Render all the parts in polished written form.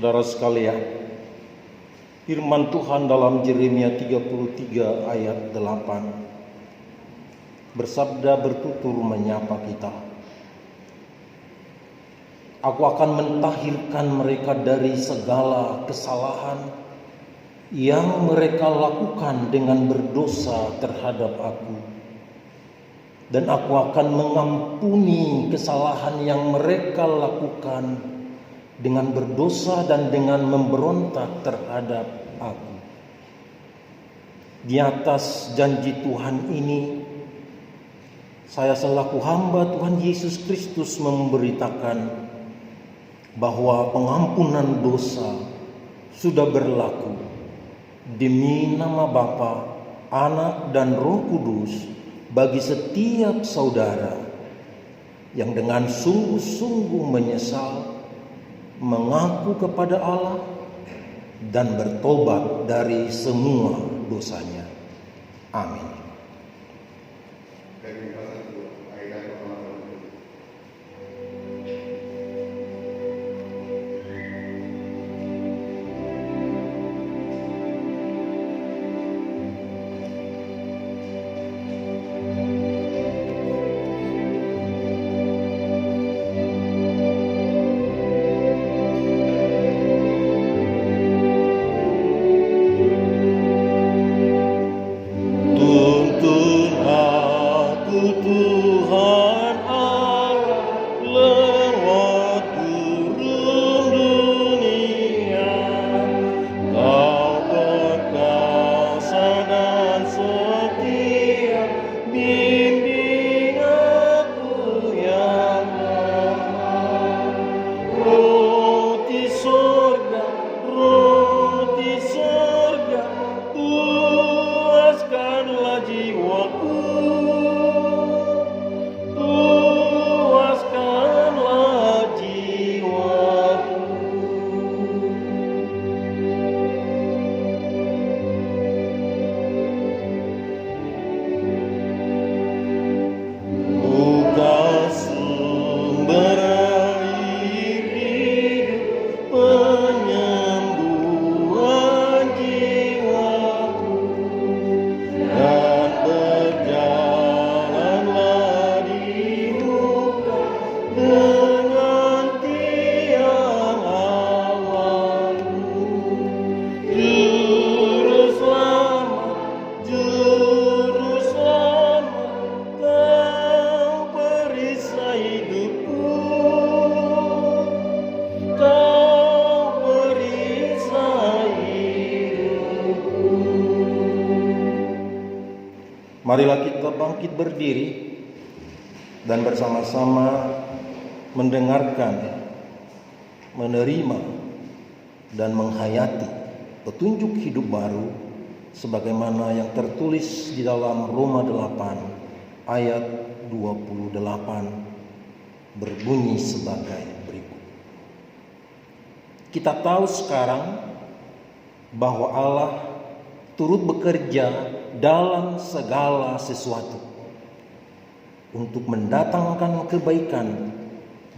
Saudara sekalian, firman Tuhan dalam Yeremia 33 ayat 8 bersabda bertutur menyapa kita. Aku akan mentahirkan mereka dari segala kesalahan yang mereka lakukan dengan berdosa terhadap aku. Dan aku akan mengampuni kesalahan yang mereka lakukan dengan berdosa dan dengan memberontak terhadap aku. Di atas janji Tuhan ini, saya selaku hamba Tuhan Yesus Kristus memberitakan bahwa pengampunan dosa sudah berlaku demi nama Bapa, Anak, dan Roh Kudus bagi setiap saudara yang dengan sungguh-sungguh menyesal, mengaku kepada Allah, dan bertobat dari semua dosanya. Amin. Marilah kita bangkit berdiri dan bersama-sama mendengarkan, menerima, dan menghayati petunjuk hidup baru sebagaimana yang tertulis di dalam Roma 8 ayat 28 berbunyi sebagai berikut. Kita tahu sekarang bahwa Allah turut bekerja dalam segala sesuatu untuk mendatangkan kebaikan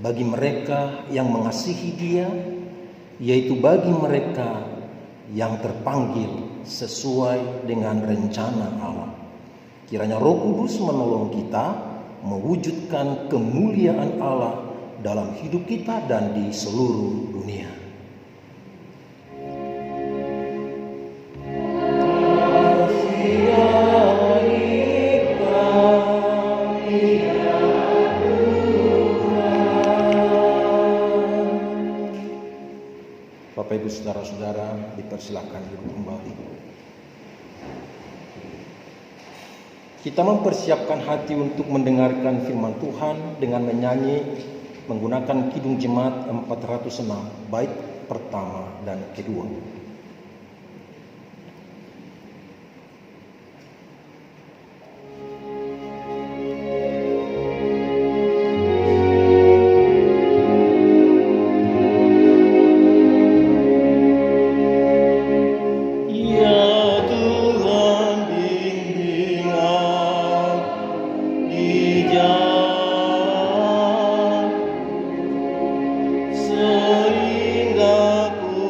bagi mereka yang mengasihi Dia, yaitu bagi mereka yang terpanggil sesuai dengan rencana Allah. Kiranya Roh Kudus menolong kita mewujudkan kemuliaan Allah dalam hidup kita dan di seluruh dunia. Bapak Ibu saudara-saudara, dipersilakan duduk kembali. Kita mempersiapkan hati untuk mendengarkan firman Tuhan dengan menyanyi menggunakan Kidung Jemaat 406 bait pertama dan kedua. Sehingga ku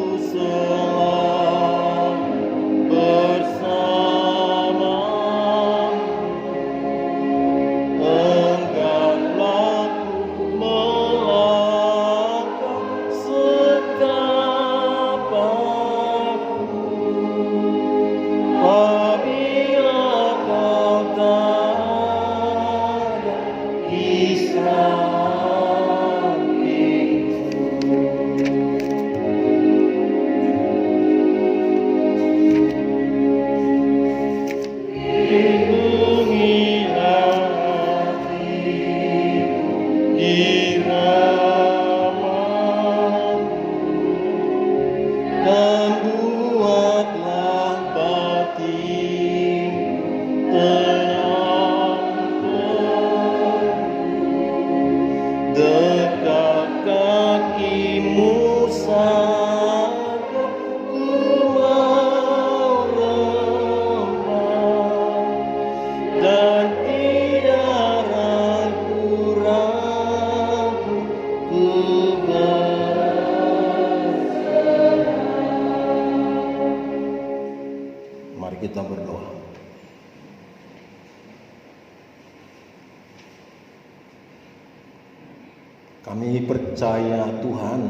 dan buatlah batin tenang dekat kakimu saja ku mau remah dan tidak ragu-ragu ku Mari kita berdoa. Kami percaya Tuhan,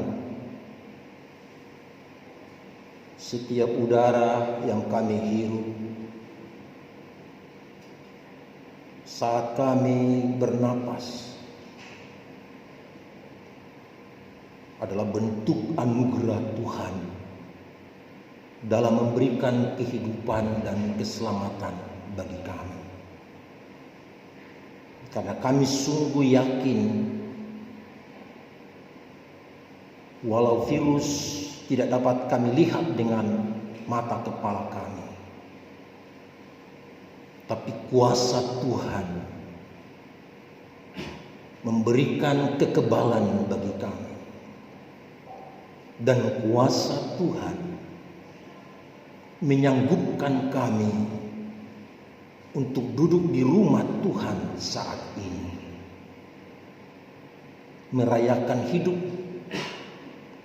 setiap udara yang kami hirup, saat kami bernapas, adalah bentuk anugerah Tuhan dalam memberikan kehidupan dan keselamatan bagi kami. Karena kami sungguh yakin, walau virus tidak dapat kami lihat dengan mata kepala kami, tapi kuasa Tuhan memberikan kekebalan bagi kami. Dan kuasa Tuhan menyanggupkan kami untuk duduk di rumah Tuhan saat ini, merayakan hidup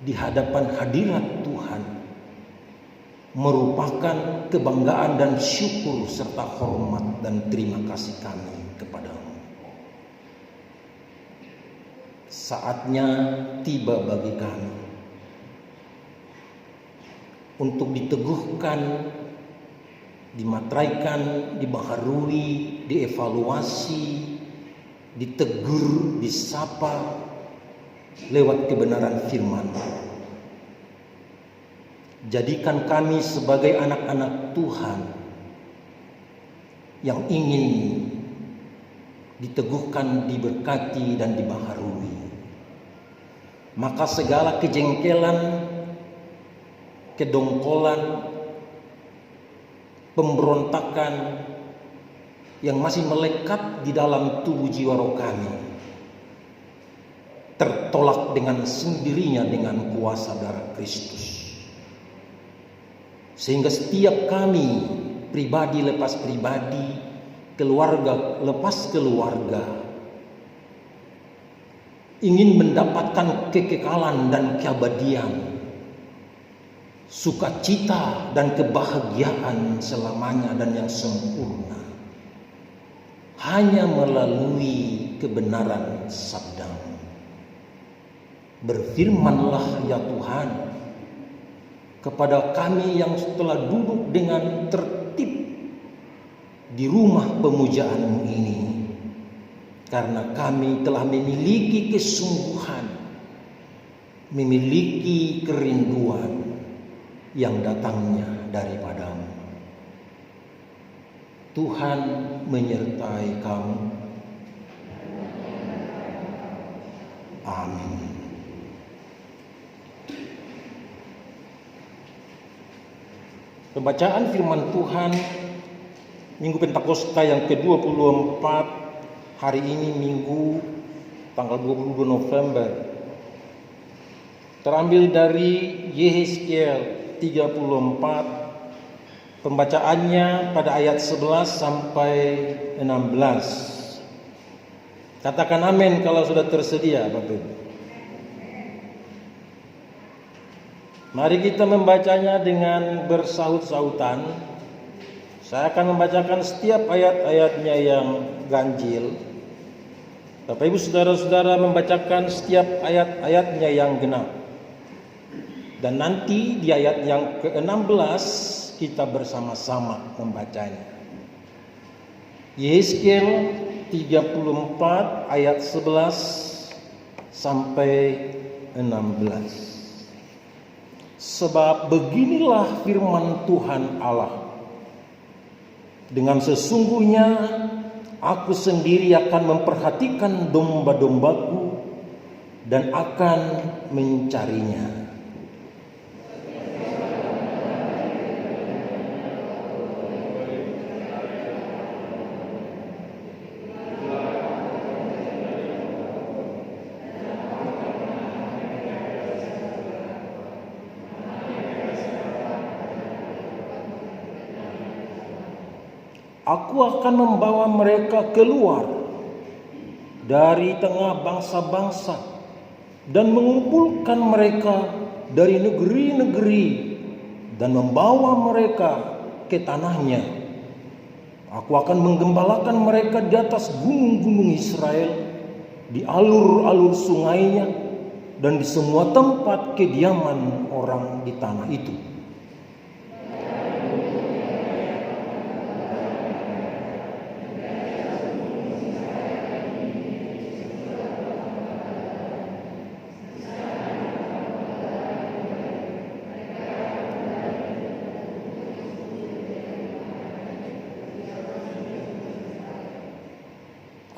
di hadapan hadirat Tuhan, merupakan kebanggaan dan syukur serta hormat dan terima kasih kami kepadamu. Saatnya tiba bagi kami untuk diteguhkan, dimateraikan, dibaharui, dievaluasi, ditegur, disapa lewat kebenaran firman. Jadikan kami sebagai anak-anak Tuhan yang ingin diteguhkan, diberkati, dan dibaharui. Maka segala kejengkelan, kedongkolan, pemberontakan yang masih melekat di dalam tubuh jiwa roh kami tertolak dengan sendirinya dengan kuasa darah Kristus. Sehingga setiap kami, pribadi lepas pribadi, keluarga lepas keluarga, ingin mendapatkan kekekalan dan keabadian, sukacita dan kebahagiaan selamanya dan yang sempurna, hanya melalui kebenaran sabda-Mu. Berfirmanlah ya Tuhan kepada kami yang telah duduk dengan tertib di rumah pemujaan-Mu ini, karena kami telah memiliki kesungguhan, memiliki kerinduan yang datangnya daripada-Mu. Tuhan menyertai kamu. Amin. Pembacaan firman Tuhan Minggu Pentakosta yang ke-24 hari ini, Minggu tanggal 22 November, terambil dari Yehezkiel 34, pembacaannya pada ayat 11 sampai 16. Katakan amin kalau sudah tersedia, Bapak Ibu. Mari kita membacanya dengan bersahut-sahutan. Saya akan membacakan setiap ayat-ayatnya yang ganjil. Bapak Ibu saudara-saudara membacakan setiap ayat-ayatnya yang genap. Dan nanti di ayat yang ke-16 kita bersama-sama membacanya. Yehezkiel 34 ayat 11 sampai 16. Sebab beginilah firman Tuhan Allah. Dengan sesungguhnya aku sendiri akan memperhatikan domba-dombaku dan akan mencarinya. Aku akan membawa mereka keluar dari tengah bangsa-bangsa dan mengumpulkan mereka dari negeri-negeri dan membawa mereka ke tanahnya. Aku akan menggembalakan mereka di atas gunung-gunung Israel, di alur-alur sungainya, dan di semua tempat kediaman orang di tanah itu.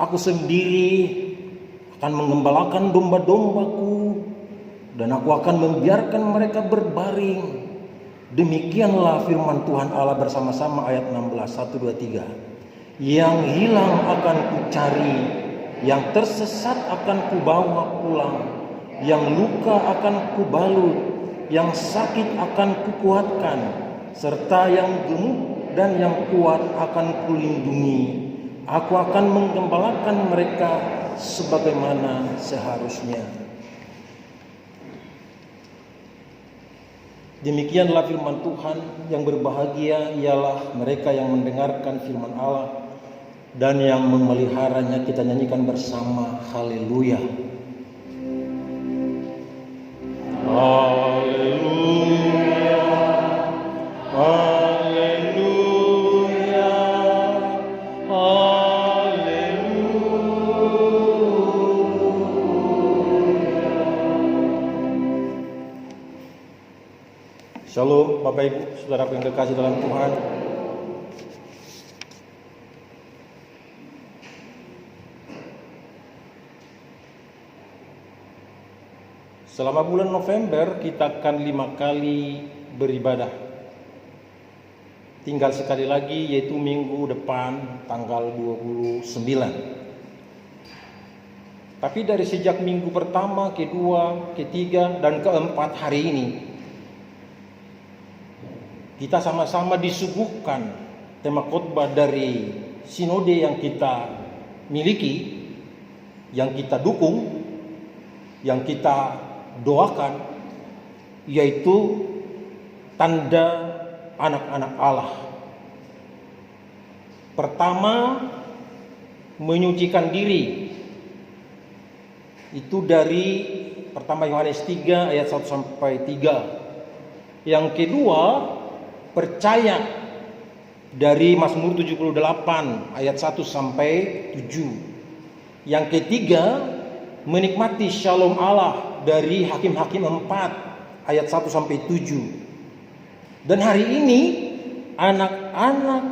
Aku sendiri akan mengembalakan domba-dombaku, dan aku akan membiarkan mereka berbaring. Demikianlah firman Tuhan Allah bersama-sama, ayat 16, 1, 2, 3. Yang hilang akan kucari, yang tersesat akan kubawa pulang, yang luka akan kubalut, yang sakit akan kukuatkan, serta yang gemuk dan yang kuat akan kulindungi. Aku akan menggembalakan mereka sebagaimana seharusnya. Demikianlah firman Tuhan. Yang berbahagia ialah mereka yang mendengarkan firman Allah dan yang memeliharanya. Kita nyanyikan bersama, haleluya. Haleluya, haleluya, haleluya. Shalom Bapak Ibu, saudaraku yang kekasih dalam Tuhan. Selama bulan November kita akan 5 kali beribadah. Tinggal sekali lagi, yaitu minggu depan tanggal 29. Tapi dari sejak minggu pertama, kedua, ketiga, dan keempat hari ini, kita sama-sama disuguhkan tema khotbah dari sinode yang kita miliki, yang kita dukung, yang kita doakan, yaitu tanda anak-anak Allah. Pertama, menyucikan diri. Itu dari pertama Yohanes 3 ayat 1 sampai 3. Yang kedua, percaya dari Mazmur 78 ayat 1 sampai 7. Yang ketiga, menikmati shalom Allah dari Hakim-Hakim 4 ayat 1 sampai 7. Dan hari ini anak-anak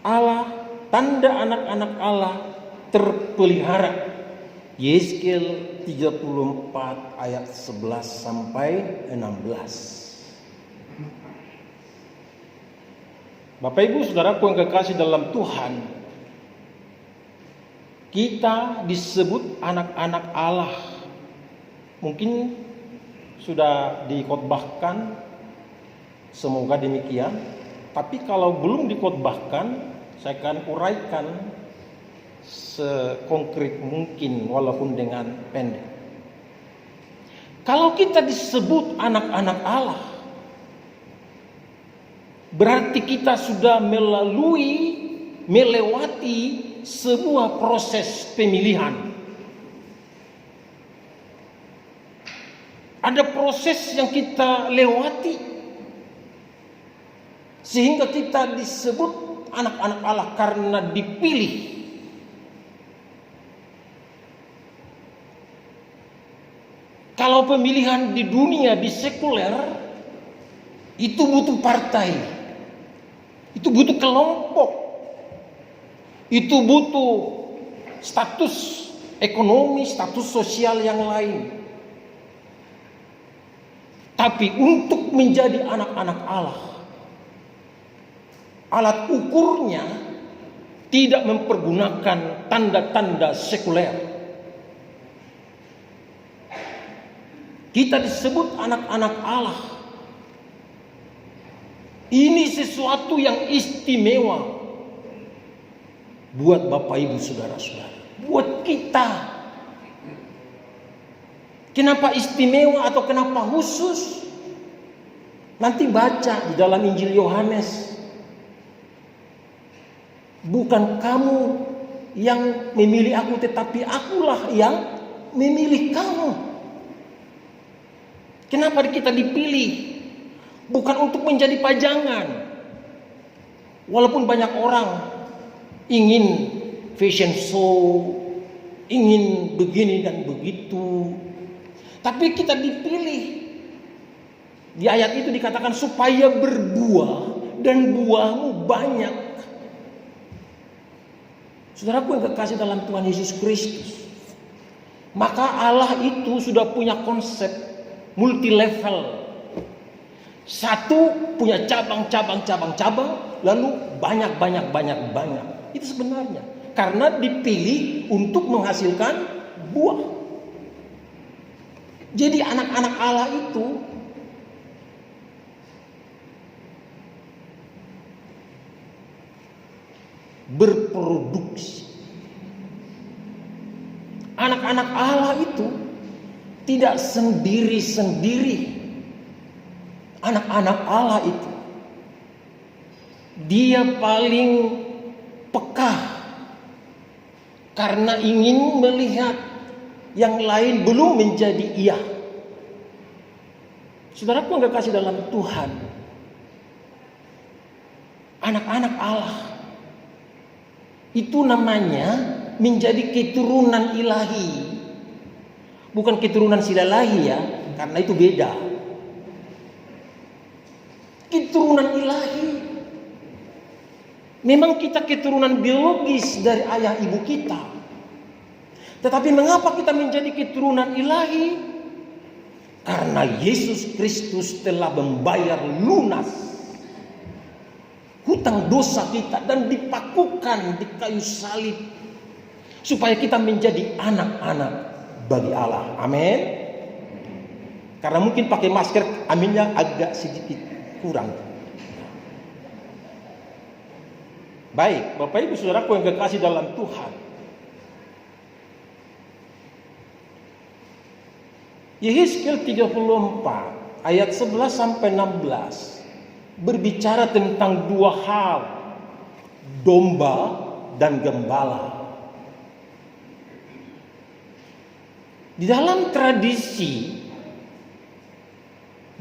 Allah, tanda anak-anak Allah terpelihara. Yeskel 34 ayat 11 sampai 16. Bapak Ibu saudaraku yang kekasih dalam Tuhan, kita disebut anak-anak Allah. Mungkin sudah dikhotbahkan, semoga demikian. Tapi kalau belum dikhotbahkan, saya akan uraikan sekonkret mungkin walaupun dengan pendek. Kalau kita disebut anak-anak Allah, berarti kita sudah melewati sebuah proses pemilihan. Ada proses yang kita lewati sehingga kita disebut anak-anak Allah karena dipilih. Kalau pemilihan di dunia, di sekuler, itu butuh partai, itu butuh kelompok, itu butuh status ekonomi, status sosial yang lain. Tapi untuk menjadi anak-anak Allah, alat ukurnya tidak mempergunakan tanda-tanda sekuler. Kita disebut anak-anak Allah. Ini sesuatu yang istimewa. buat Bapak Ibu Saudara-saudara, buat kita. Kenapa istimewa atau kenapa khusus? Nanti baca di dalam Injil Yohanes. Bukan kamu yang memilih aku, tetapi akulah yang memilih kamu. Kenapa kita dipilih? Bukan untuk menjadi pajangan. Walaupun banyak orang ingin fashion show, ingin begini dan begitu, tapi kita dipilih. Di ayat itu dikatakan supaya berbuah dan buahmu banyak. Saudaraku yang kekasih dalam Tuhan Yesus Kristus, maka Allah itu sudah punya konsep multi level. Satu punya cabang, lalu banyak. Itu sebenarnya karena dipilih untuk menghasilkan buah. Jadi anak-anak Allah itu berproduksi. Anak-anak Allah itu tidak sendiri-sendiri. Anak-anak Allah itu dia paling peka karena ingin melihat yang lain belum menjadi iya. Saudaraku yang kekasih dalam Tuhan, anak-anak Allah itu namanya menjadi keturunan ilahi. Bukan keturunan silalahi ya, karena itu beda. Keturunan ilahi. Memang kita keturunan biologis dari ayah ibu kita. Tetapi mengapa kita menjadi keturunan ilahi? Karena Yesus Kristus telah membayar lunas hutang dosa kita dan dipakukan di kayu salib supaya kita menjadi anak-anak bagi Allah. Amin. Karena mungkin pakai masker aminnya agak sedikit kurang. Baik, Bapak Ibu Saudaraku yang kekasih dalam Tuhan, Yehezkiel 34 ayat 11 sampai 16 berbicara tentang dua hal, domba dan gembala. Di dalam tradisi,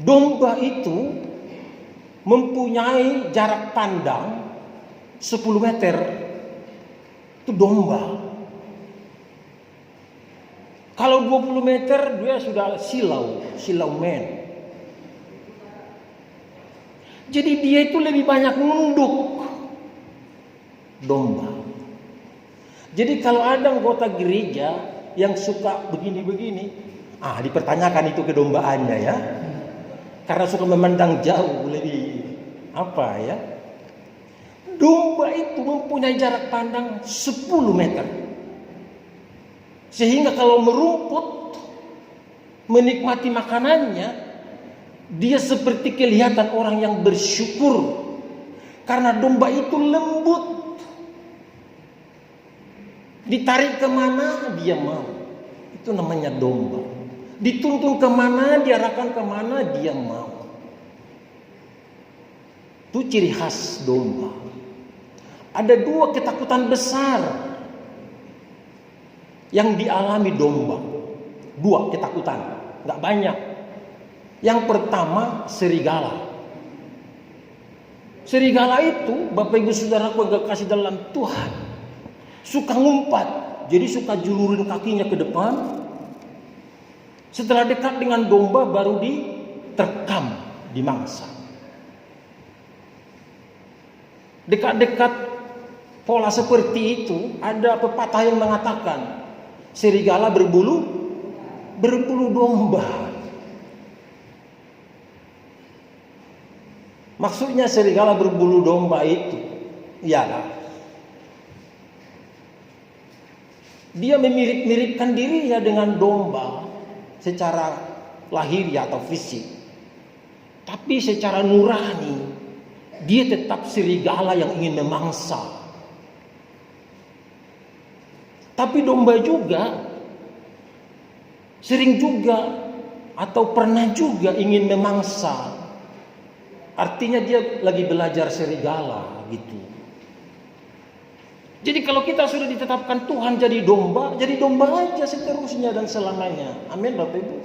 domba itu mempunyai jarak pandang 10 meter. Itu domba. Kalau 20 meter dia sudah silau men. Jadi dia itu lebih banyak nunduk domba. Jadi kalau ada anggota gereja yang suka begini-begini, dipertanyakan itu kedombaannya ya. Karena suka memandang jauh, lebih apa ya. Domba itu mempunyai jarak pandang 10 meter. Sehingga kalau merumput, menikmati makanannya, dia seperti kelihatan orang yang bersyukur. Karena domba itu lembut. Ditarik kemana dia mau. Itu namanya domba. Dituntun kemana, diarahkan kemana dia mau. Itu ciri khas domba. Ada dua ketakutan besar yang dialami domba. Dua ketakutan, gak banyak. Yang pertama serigala. Serigala itu Bapak Ibu Saudaraku yang kekasih dalam Tuhan, suka ngumpat. Jadi suka julurin kakinya ke depan. Setelah dekat dengan domba baru diterkam, dimangsa. Dekat-dekat pola seperti itu ada pepatah yang mengatakan serigala berbulu domba. Maksudnya serigala berbulu domba itu ialah dia memirip-miripkan dirinya dengan domba secara lahiriah atau fisik. Tapi secara nurani dia tetap serigala yang ingin memangsa. Tapi domba juga sering juga atau pernah juga ingin memangsa. Artinya dia lagi belajar serigala gitu. Jadi kalau kita sudah ditetapkan Tuhan jadi domba aja seterusnya dan selamanya. Amin Bapak Ibu.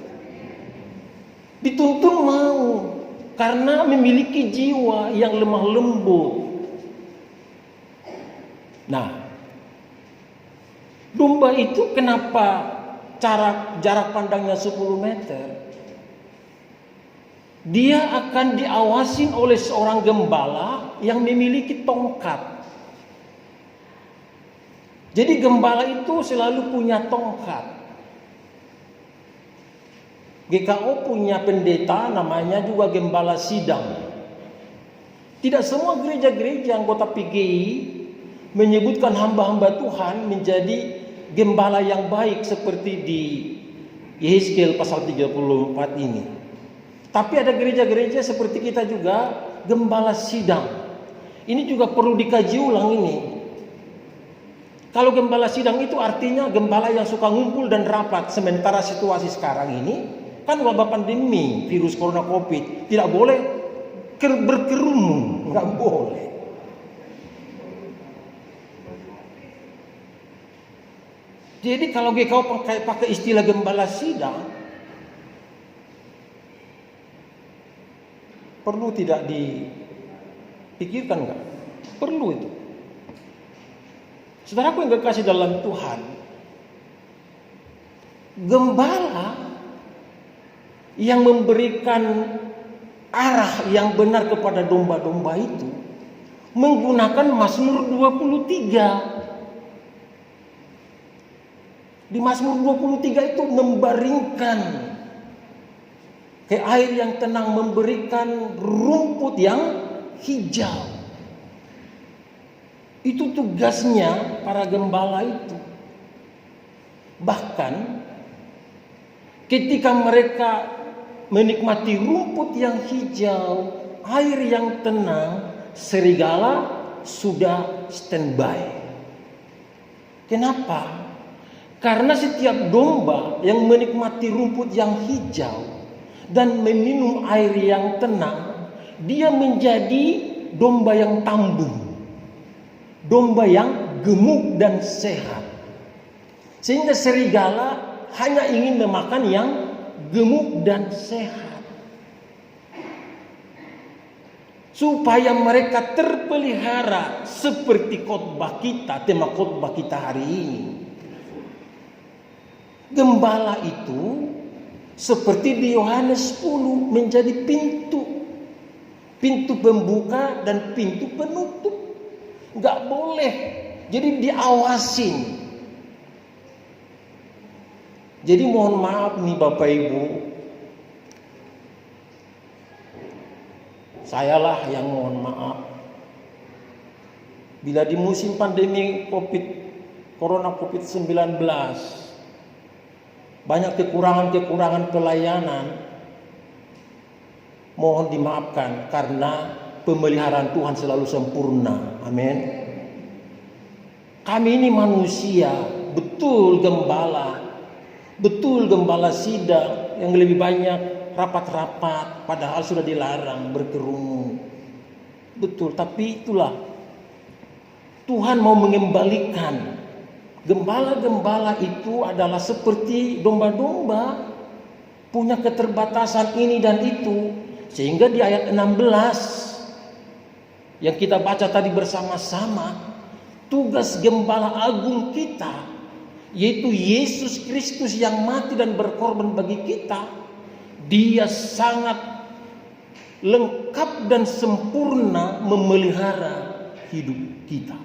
Dituntun mau karena memiliki jiwa yang lemah lembut. Nah, domba itu kenapa jarak pandangnya 10 meter? Dia akan diawasin oleh seorang gembala yang memiliki tongkat. Jadi gembala itu selalu punya tongkat. GKO punya pendeta namanya juga gembala sidang. Tidak semua gereja-gereja anggota PGI menyebutkan hamba-hamba Tuhan menjadi gembala yang baik seperti di Yehezkiel pasal 34 ini. Tapi ada gereja-gereja seperti kita juga gembala sidang. Ini juga perlu dikaji ulang ini. Kalau gembala sidang itu artinya gembala yang suka ngumpul dan rapat. Sementara situasi sekarang ini kan wabah pandemi virus corona COVID, tidak boleh berkerumun, nggak boleh. Jadi kalau GKO pakai istilah gembala sidang, perlu tidak dipikirkan nggak? Perlu itu. Saudaraku yang kekasih dalam Tuhan, gembala yang memberikan arah yang benar kepada domba-domba itu menggunakan Mazmur 23. Di Mazmur 23 itu membaringkan ke air yang tenang, memberikan rumput yang hijau. Itu tugasnya para gembala itu. Bahkan ketika mereka menikmati rumput yang hijau, air yang tenang, serigala sudah standby. Kenapa? Karena setiap domba yang menikmati rumput yang hijau dan meminum air yang tenang, dia menjadi domba yang tambun, domba yang gemuk dan sehat. Sehingga serigala hanya ingin memakan yang gemuk dan sehat, supaya mereka terpelihara seperti khotbah kita, tema khotbah kita hari ini. Gembala itu seperti di Yohanes 10 menjadi pintu pembuka dan pintu penutup. Nggak boleh, jadi diawasin. Jadi mohon maaf nih Bapak Ibu, sayalah yang mohon maaf. Bila di musim pandemi Corona COVID-19 banyak kekurangan pelayanan, mohon dimaafkan karena pemeliharaan Tuhan selalu sempurna. Amin. Kami ini manusia, betul gembala sidang yang lebih banyak rapat-rapat, padahal sudah dilarang berkerumun. Betul, tapi itulah Tuhan mau mengembalikan. Gembala-gembala itu adalah seperti domba-domba, punya keterbatasan ini dan itu. Sehingga di ayat 16 yang kita baca tadi bersama-sama, tugas gembala agung kita, yaitu Yesus Kristus yang mati dan berkorban bagi kita, dia sangat lengkap dan sempurna memelihara hidup kita.